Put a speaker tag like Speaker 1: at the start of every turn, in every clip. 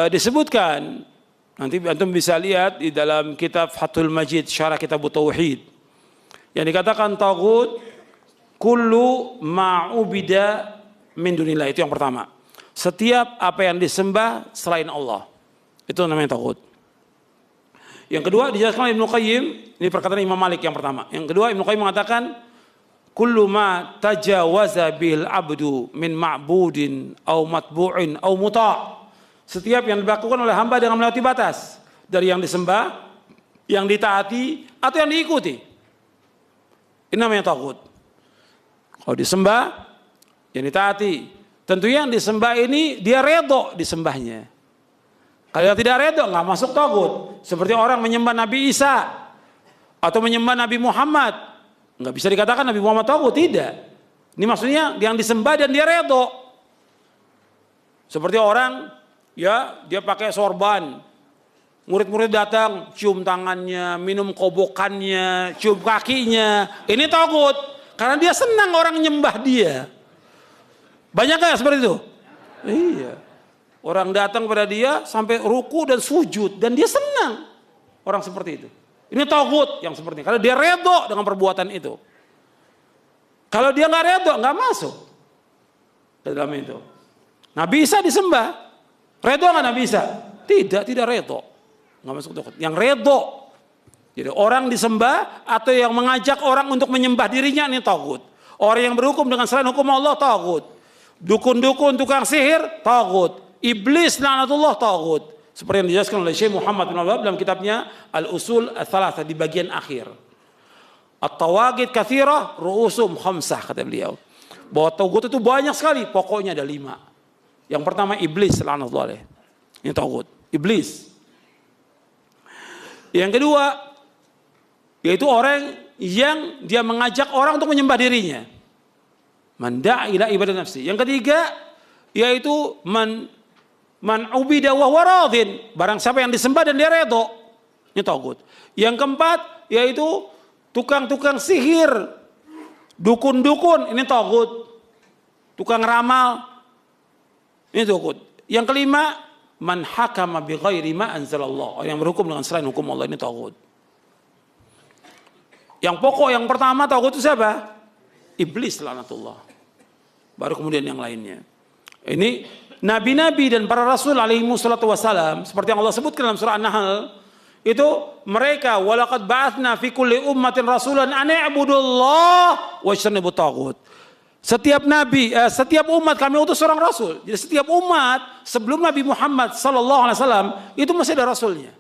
Speaker 1: disebutkan, nanti antum bisa lihat di dalam kitab Fathul Majid Syarah Kitab Tauhid, yang dikatakan taghut kullu ma'ubida min dunillah. Itu yang pertama, setiap apa yang disembah selain Allah, itu namanya taghut. Yang kedua dijelaskan Ibnu Qayyim, ini perkataan Imam Malik yang pertama. Yang kedua Ibnu Qayyim mengatakan kullu ma tajawaza bil abdu min ma'budin au matbu'in au muta'. Setiap yang dilakukan oleh hamba dengan melewati batas dari yang disembah, yang ditaati atau yang diikuti. Ini namanya taghut. Kalau disembah, yang ditaati. Tentunya yang disembah ini dia redho disembahnya. Kalau yang tidak redho nggak masuk taghut. Seperti orang menyembah Nabi Isa atau menyembah Nabi Muhammad, nggak bisa dikatakan Nabi Muhammad taghut, tidak. Ini maksudnya yang disembah dan dia redho. Seperti orang, ya, dia pakai sorban, murid-murid datang, cium tangannya, minum kobokannya, cium kakinya, ini taghut, karena dia senang orang nyembah dia. Banyak gak seperti itu? Iya. Orang datang pada dia sampai ruku dan sujud, dan dia senang orang seperti itu. Ini taghut yang seperti ini, karena dia redho dengan perbuatan itu. Kalau dia nggak redho, nggak masuk ke dalam itu. Nabi Isa disembah, redho nggak Nabi Isa? Tidak redho, nggak masuk taghut. Yang redho, jadi orang disembah atau yang mengajak orang untuk menyembah dirinya, ini taghut. Orang yang berhukum dengan selain hukum Allah, taghut. Dukun-dukun, tukang sihir, taghut. Iblis laknatullah, taghut. Seperti yang dijelaskan oleh Syekh Muhammad bin Abdul Wahhab dalam kitabnya Al-Usul Ats-Tsalatsah di bagian akhir. At-tawaghit katsirah, ru'usum khamsah, kata beliau. Bahwa taghut itu banyak sekali, pokoknya ada 5. Yang pertama iblis laknatullah alaih. Ini taghut, iblis. Yang kedua yaitu orang yang dia mengajak orang untuk menyembah dirinya. Man da'a ila ibadah nafsi. Yang ketiga yaitu man ubida wa huwa radin, barang siapa yang disembah dan dia redho, ini taghut. Yang keempat yaitu tukang-tukang sihir, dukun-dukun, ini taghut. Tukang ramal, ini taghut. Yang kelima, man hakama bi ghairi ma anzalallah, orang yang berhukum dengan selain hukum Allah, ini taghut. Yang pokok yang pertama taghut itu siapa? Iblis laknatullah. Baru kemudian yang lainnya. Ini nabi-nabi dan para rasul alaihi wassalatu wassalam, seperti yang Allah sebutkan dalam surah An-Nahl, itu mereka walaqad ba'atsna fi kulli ummatin rasulan an i'budullah wajtanibut taghut. Setiap nabi, setiap umat kami utus seorang rasul. Jadi setiap umat sebelum Nabi Muhammad sallallahu alaihi wasallam itu masih ada rasulnya.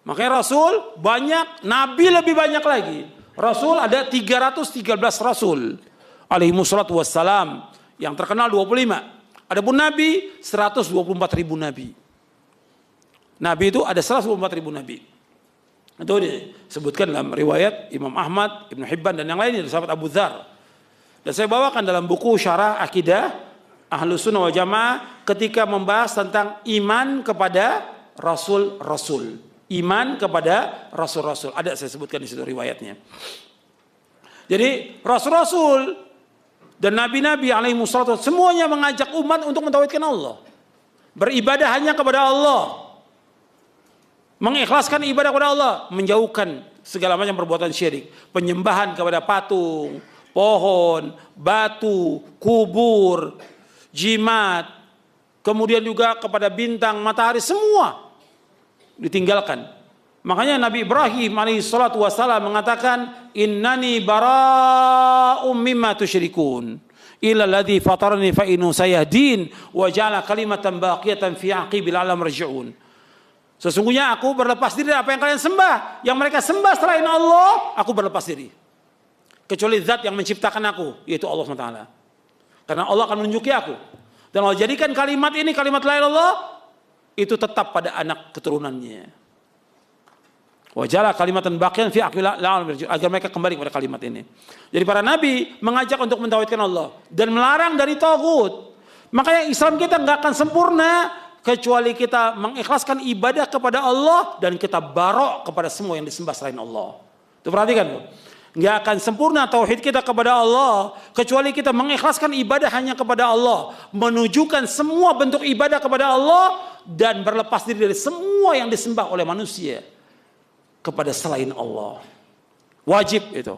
Speaker 1: Makanya rasul banyak, nabi lebih banyak lagi. Rasul ada 313 rasul alaihi wassalatu wassalam, yang terkenal 25. Adapun nabi 124.000 nabi. Nabi itu ada 124.000 nabi. Itu disebutkan dalam riwayat Imam Ahmad, Ibnu Hibban dan yang lainnya dari sahabat Abu Dzar. Dan saya bawakan dalam buku Syarah Akidah Ahlus Sunnah wal Jamaah ketika membahas tentang iman kepada rasul-rasul. Iman kepada rasul-rasul. Ada saya sebutkan di situ riwayatnya. Jadi rasul-rasul dan nabi-nabi alaihi wassalatu semuanya mengajak umat untuk mentauhidkan Allah. Beribadah hanya kepada Allah. Mengikhlaskan ibadah kepada Allah, menjauhkan segala macam perbuatan syirik, penyembahan kepada patung, pohon, batu, kubur, jimat, kemudian juga kepada bintang, matahari, semua ditinggalkan. Makanya Nabi Ibrahim alaihi salatu wassalam mengatakan, innani bara'um mimma tusyrikun illa alladzi fatarani fa innahu sayahdin wa ja'ala kalimatan baqiyatan fi aqibil alam raji'un. Sesungguhnya aku berlepas diri dari apa yang kalian sembah. Yang mereka sembah selain Allah, aku berlepas diri. Kecuali zat yang menciptakan aku, yaitu Allah SWT. Karena Allah akan menunjuki aku. Dan Allah jadikan kalimat ini, kalimat la ilaha illallah, itu tetap pada anak keturunannya. Wajala kalimatan baqiyan fi aqil agar mereka kembali kepada kalimat ini. Jadi para nabi mengajak untuk mentauhidkan Allah dan melarang dari taghut. Makanya Islam kita nggak akan sempurna kecuali kita mengikhlaskan ibadah kepada Allah dan kita barok kepada semua yang disembah selain Allah. Itu perhatikan, Bu. Nggak akan sempurna tauhid kita kepada Allah kecuali kita mengikhlaskan ibadah hanya kepada Allah, menunjukkan semua bentuk ibadah kepada Allah dan berlepas diri dari semua yang disembah oleh manusia kepada selain Allah. Wajib itu.